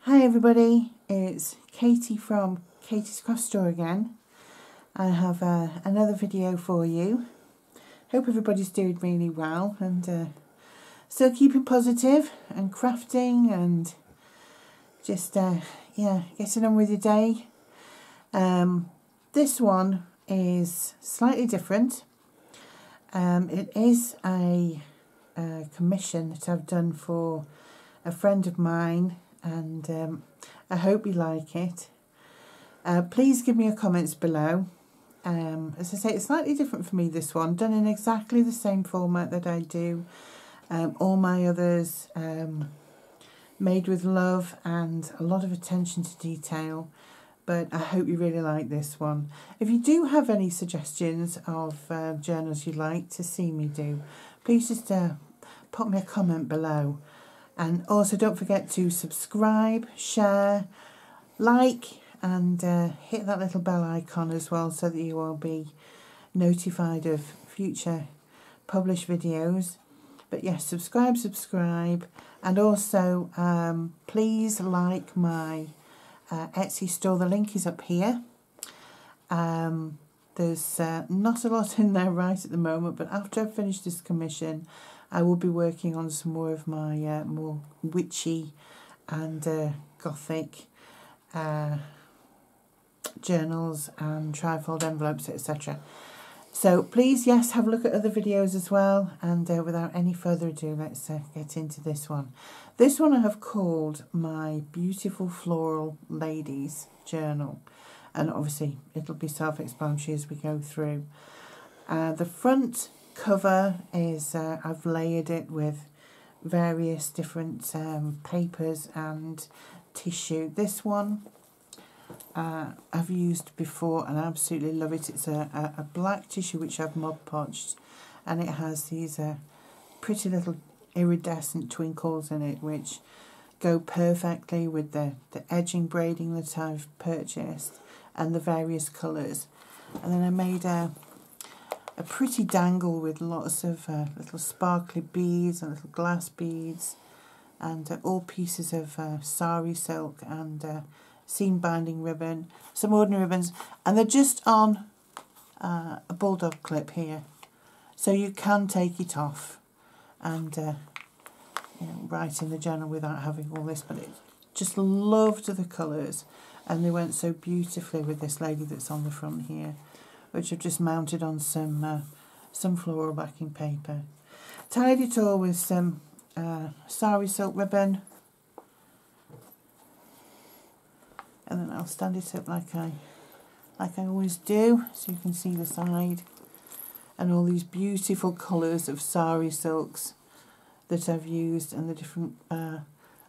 Hi everybody, it's Katie from Katie's Craft Store again. I have another video for you. Hope everybody's doing really well and still keeping positive and crafting and just getting on with your day. This one is slightly different. It is a commission that I've done for a friend of mine, and I hope you like it. Please give me your comments below. As I say, it's slightly different for me, this one, done in exactly the same format that I do all my others, made with love and a lot of attention to detail, but I hope you really like this one. If you do have any suggestions of journals you'd like to see me do, please just pop me a comment below. And also don't forget to subscribe, share, like, and hit that little bell icon as well, so that you will be notified of future published videos. But yes, subscribe, and also please like my Etsy store. The link is up here. There's not a lot in there right at the moment, but after I've finished this commission, I will be working on some more of my more witchy and gothic journals and trifold envelopes, etc. So please, yes, have a look at other videos as well, and without any further ado, let's get into this one. This one I have called my Beautiful Floral Ladies Journal, and obviously it'll be self-explanatory as we go through. The front cover is, I've layered it with various different papers and tissue. This one I've used before and I absolutely love it. It's a black tissue which I've Mod Podged, and it has these pretty little iridescent twinkles in it which go perfectly with the edging braiding that I've purchased and the various colours. And then I made a pretty dangle with lots of little sparkly beads and little glass beads, and all pieces of sari silk and seam binding ribbon, some ordinary ribbons, and they're just on a bulldog clip here, so you can take it off and write in the journal without having all this. But it just loved the colours, and they went so beautifully with this lady that's on the front here, which I've just mounted on some floral backing paper. Tied it all with some sari silk ribbon, and then I'll stand it up like I always do, so you can see the side and all these beautiful colours of sari silks that I've used, and the different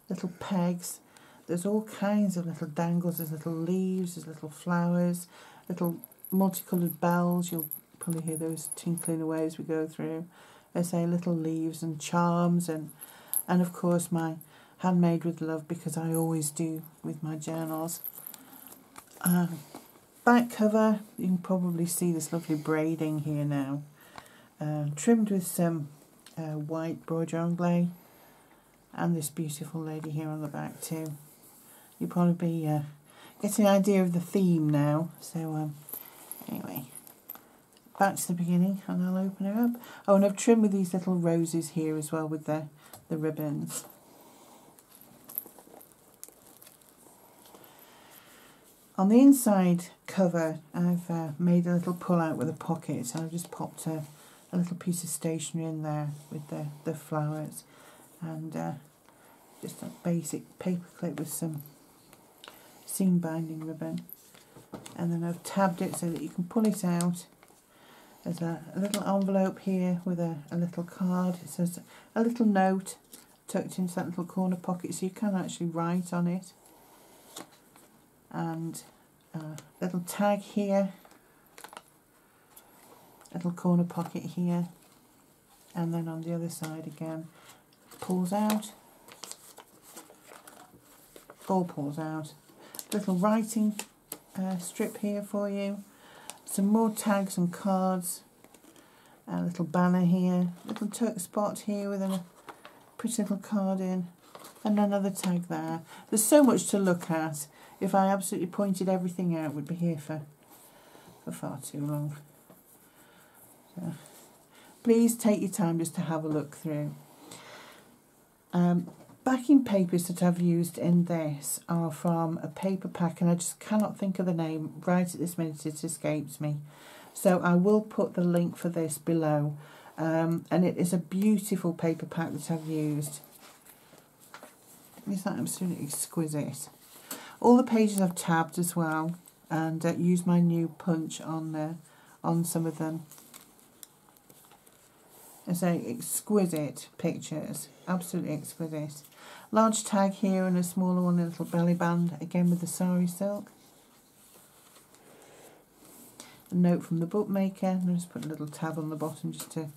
little pegs. There's all kinds of little dangles, there's little leaves, there's little flowers, little multicoloured bells. You'll probably hear those tinkling away as we go through. I say little leaves and charms, and of course my handmade with love, because I always do with my journals. Back cover, you can probably see this lovely braiding here now, trimmed with some white broderie anglais, and this beautiful lady here on the back too. You'll probably be getting an idea of the theme now. So anyway, back to the beginning, and I'll open her up. Oh, and I've trimmed with these little roses here as well with the ribbons. On the inside cover, I've made a little pull out with a pocket, and I've just popped a little piece of stationery in there with the flowers, and just a basic paper clip with some seam binding ribbon. And then I've tabbed it so that you can pull it out. There's a little envelope here with a little card. It says a little note tucked into that little corner pocket, so you can actually write on it. And a little tag here, little corner pocket here, and then on the other side again, pulls out, all pulls out. Little writing strip here for you, some more tags and cards, a little banner here, little tuck spot here with a pretty little card in, And another tag there. There's so much to look at. If I absolutely pointed everything out, we'd be here for far too long. So, please take your time just to have a look through. Backing papers that I've used in this are from a paper pack, and I just cannot think of the name right at this minute. It escapes me. So I will put the link for this below. And it is a beautiful paper pack that I've used. Isn't that absolutely exquisite? All the pages I've tabbed as well, and used my new punch on some of them. It's exquisite pictures, absolutely exquisite. Large tag here and a smaller one, a little belly band, again with the sari silk. A note from the bookmaker, and I just put a little tab on the bottom just to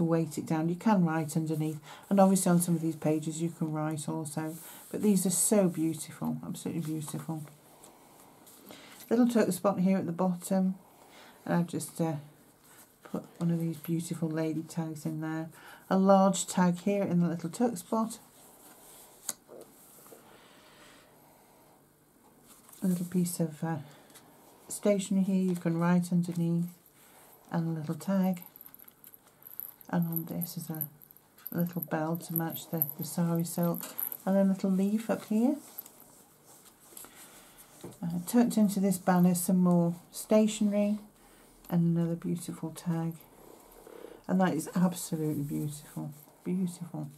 weight it down. You can write underneath, and obviously on some of these pages you can write also, but these are so beautiful, absolutely beautiful. Little tuck spot here at the bottom, and I've just put one of these beautiful lady tags in there. A large tag here in the little tuck spot. A little piece of stationery here you can write underneath, and a little tag. And on this is a little bell to match the sari silk, and a little leaf up here. Tucked into this banner some more stationery and another beautiful tag, and that is absolutely beautiful, beautiful.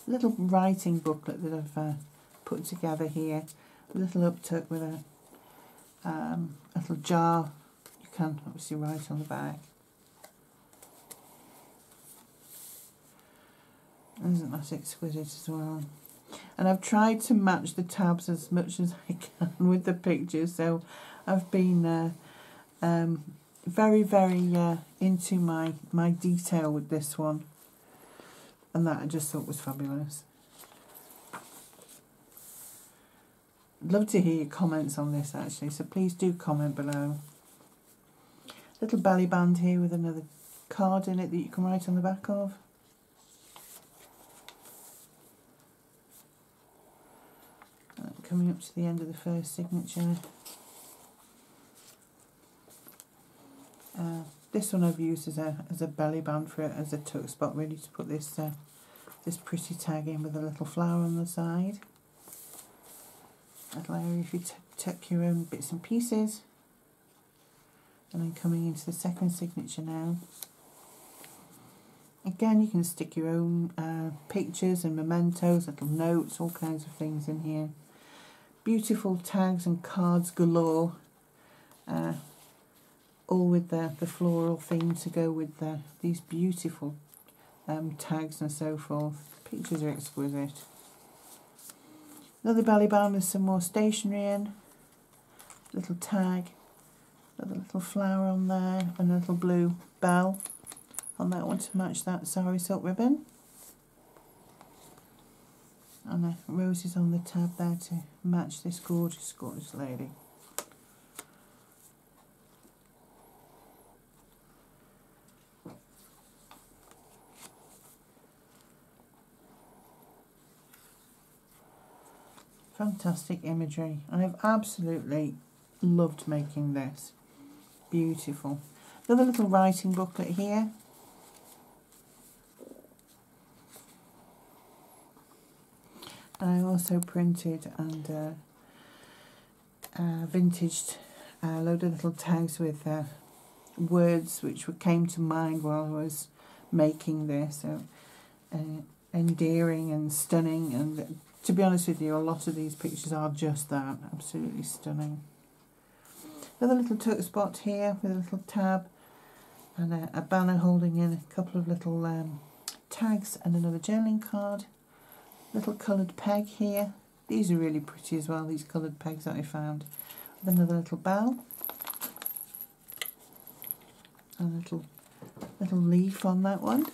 A little writing booklet that I've put together here, a little uptuck with a little jar. You can obviously write on the back. Isn't that exquisite as well? And I've tried to match the tabs as much as I can with the pictures, so I've been very, very into my detail with this one, and that I just thought was fabulous. I'd love to hear your comments on this actually, so please do comment below. Little belly band here with another card in it that you can write on the back of. Coming up to the end of the first signature. This one I've used as a belly band for it, as a tuck spot, really, to put this this pretty tag in with a little flower on the side. Little area if you tuck your own bits and pieces. And then coming into the second signature now. Again, you can stick your own pictures and mementos, little notes, all kinds of things in here. Beautiful tags and cards galore, all with the floral theme to go with these beautiful tags and so forth. Pictures are exquisite. Another belly band with some more stationery in, little tag, another little flower on there, and a little blue bell on that one to match that sari silk ribbon. And roses on the tab there to match this gorgeous, gorgeous lady. Fantastic imagery. I've absolutely loved making this. Beautiful. Another little writing booklet here. I also printed and vintaged a load of little tags with words which came to mind while I was making this. So endearing and stunning, and to be honest with you, a lot of these pictures are just that, absolutely stunning. Another little tuck spot here with a little tab and a banner holding in a couple of little tags and another journaling card. Little coloured peg here. These are really pretty as well, these coloured pegs that I found. With another little bell. And a little leaf on that one.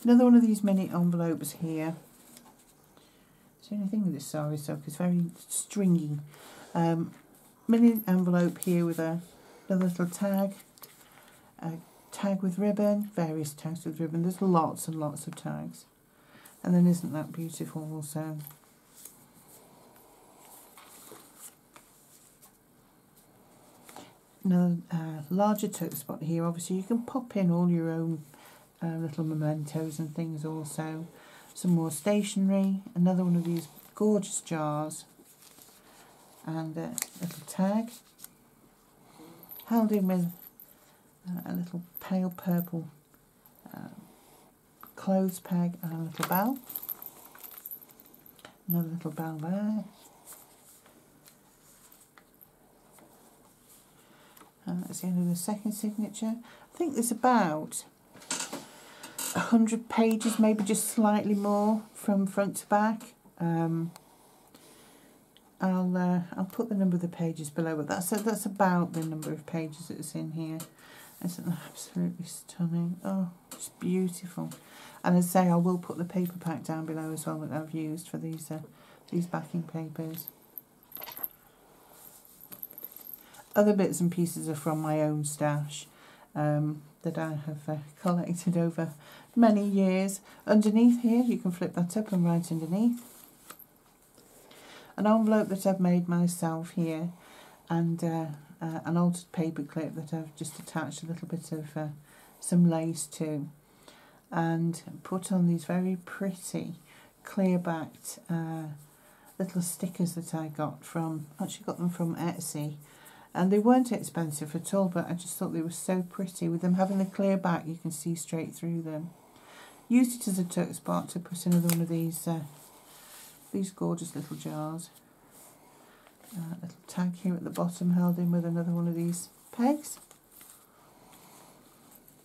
Another one of these mini envelopes here. It's the only thing with this sari silk, it's very stringy. Mini envelope here with a Another little tag, a tag with ribbon, various tags with ribbon. There's lots and lots of tags. And then isn't that beautiful also? Another larger tuck spot here. Obviously you can pop in all your own little mementos and things also. Some more stationery, another one of these gorgeous jars, and a little tag held in with a little pale purple clothes peg and a little bell. Another little bell there. And that's the end of the second signature. I think there's about 100 pages, maybe just slightly more from front to back. I'll put the number of the pages below, but that's about the number of pages that's in here. Isn't that absolutely stunning? Oh, it's beautiful. And as I say, I will put the paper pack down below as well that I've used for these backing papers. Other bits and pieces are from my own stash that I have collected over many years. Underneath here, you can flip that up and write underneath. An envelope that I've made myself here, and an altered paper clip that I've just attached a little bit of some lace to, and put on these very pretty clear backed little stickers that I got from, actually got them from Etsy. And they weren't expensive at all, but I just thought they were so pretty. With them having the clear back, you can see straight through them. Used it as a tuck spot to put another one of these gorgeous little jars. Little tag here at the bottom held in with another one of these pegs.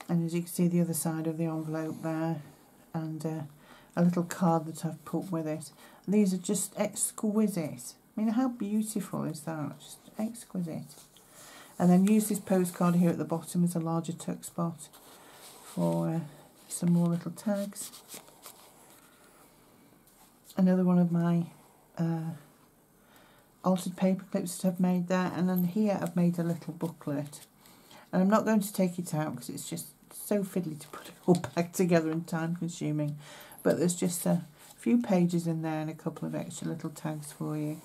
And as you can see, the other side of the envelope there, and a little card that I've put with it. And these are just exquisite. I mean, how beautiful is that? Just exquisite. And then use this postcard here at the bottom as a larger tuck spot for some more little tags. Another one of my altered paper clips that I've made there, and then here I've made a little booklet. And I'm not going to take it out because it's just so fiddly to put it all back together and time consuming. But there's just a few pages in there and a couple of extra little tags for you.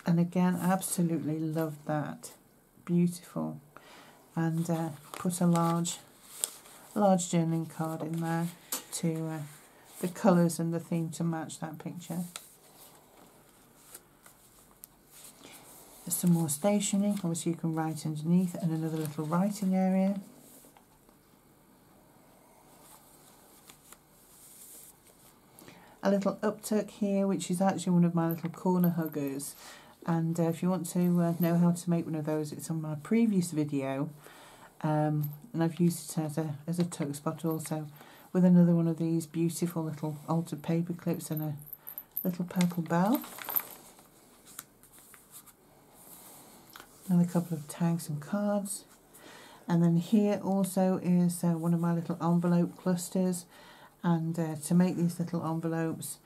And again, absolutely loved that. Beautiful. And put a large journaling card in there to the colours and the theme to match that picture. There's some more stationery. Obviously you can write underneath, and another little writing area. A little uptuck here, which is actually one of my little corner huggers. And if you want to know how to make one of those, it's on my previous video, and I've used it as a tuck spot also, with another one of these beautiful little altered paper clips and a little purple bell. Another couple of tags and cards. And then here also is one of my little envelope clusters, and to make these little envelopes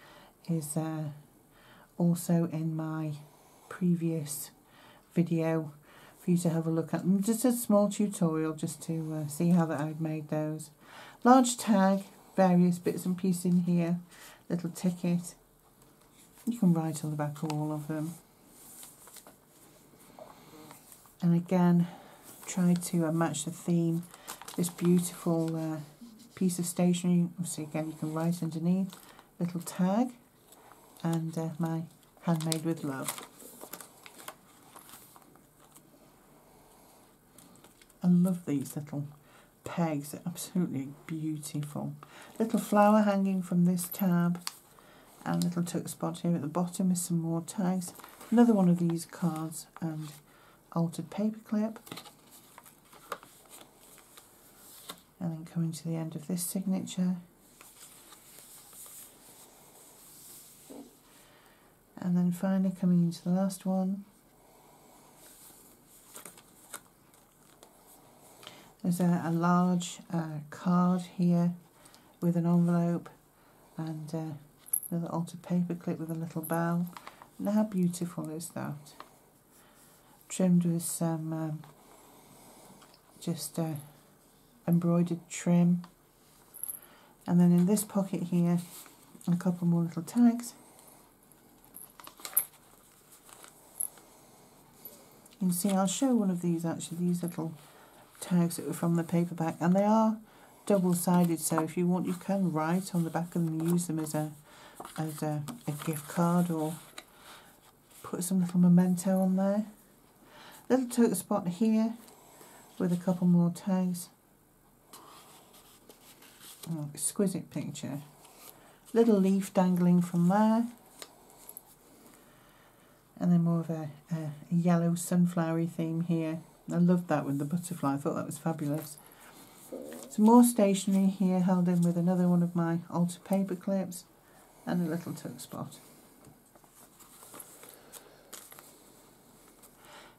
is also in my previous video for you to have a look at. Just a small tutorial just to see how that I've made those. Large tag, various bits and pieces in here, little ticket. You can write on the back of all of them. And again, try to match the theme. This beautiful piece of stationery. So again, you can write underneath, little tag, and my handmade with love. I love these little pegs, they're absolutely beautiful. Little flower hanging from this tab, and a little tuck spot here at the bottom with some more tags. Another one of these cards and altered paper clip. And then coming to the end of this signature. And then finally coming into the last one. There's a large card here with an envelope, and another altered paper clip with a little bell. Now how beautiful is that? Trimmed with some just embroidered trim. And then in this pocket here, a couple more little tags. You can see, I'll show one of these actually, these little tags that were from the paperback, and they are double-sided, so if you want you can write on the back of them and use them as a gift card, or put some little memento on there. Little tote spot here with a couple more tags. Oh, exquisite picture. Little leaf dangling from there. And then more of a yellow sunflowery theme here. I loved that with the butterfly, I thought that was fabulous. Some more stationery here held in with another one of my altar paper clips and a little tuck spot.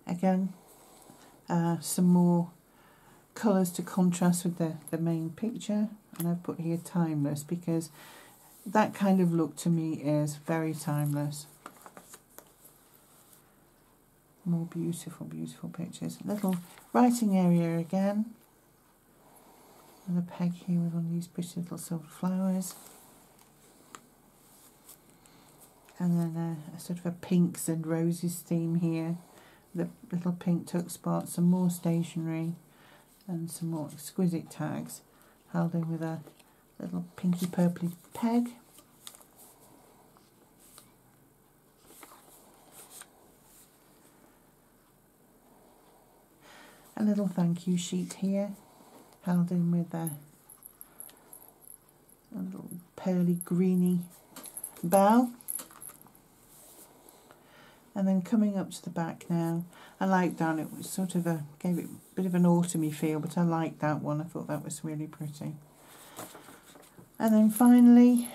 Again, some more colours to contrast with the main picture, and I've put here timeless because that kind of look to me is very timeless. More beautiful, beautiful pictures. Little writing area again. And a peg here with one of these pretty little silver flowers. And then a sort of a pinks and roses theme here. The little pink tuck spot, some more stationery, and some more exquisite tags held in with a little pinky purpley peg. A little thank you sheet here, held in with a little pearly greeny bell. And then coming up to the back now, I like that, it was sort of gave it a bit of an autumny feel, but I liked that one, I thought that was really pretty. And then finally,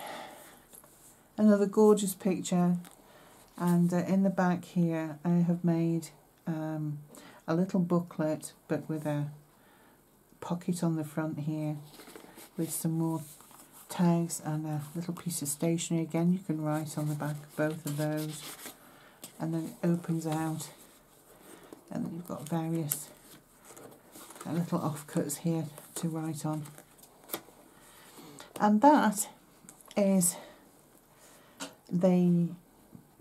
another gorgeous picture, and in the back here I have made a little booklet, but with a pocket on the front here, with some more tags and a little piece of stationery. Again, you can write on the back of both of those, and then it opens out, and then you've got various little offcuts here to write on. And that is the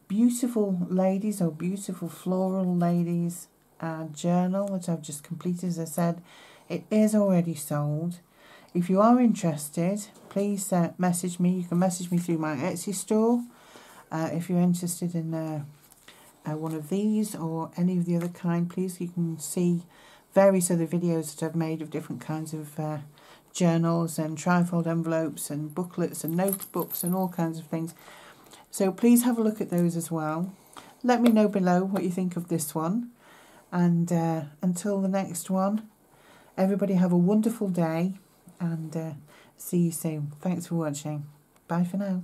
Beautiful Ladies, or Beautiful Floral Ladies journal that I've just completed. As I said, it is already sold. If you are interested, please message me. You can message me through my Etsy store if you're interested in one of these or any of the other kind. Please, you can see various other videos that I've made of different kinds of journals and trifold envelopes and booklets and notebooks and all kinds of things. So please have a look at those as well. Let me know below what you think of this one. And until the next one, everybody have a wonderful day, and see you soon. Thanks for watching. Bye for now.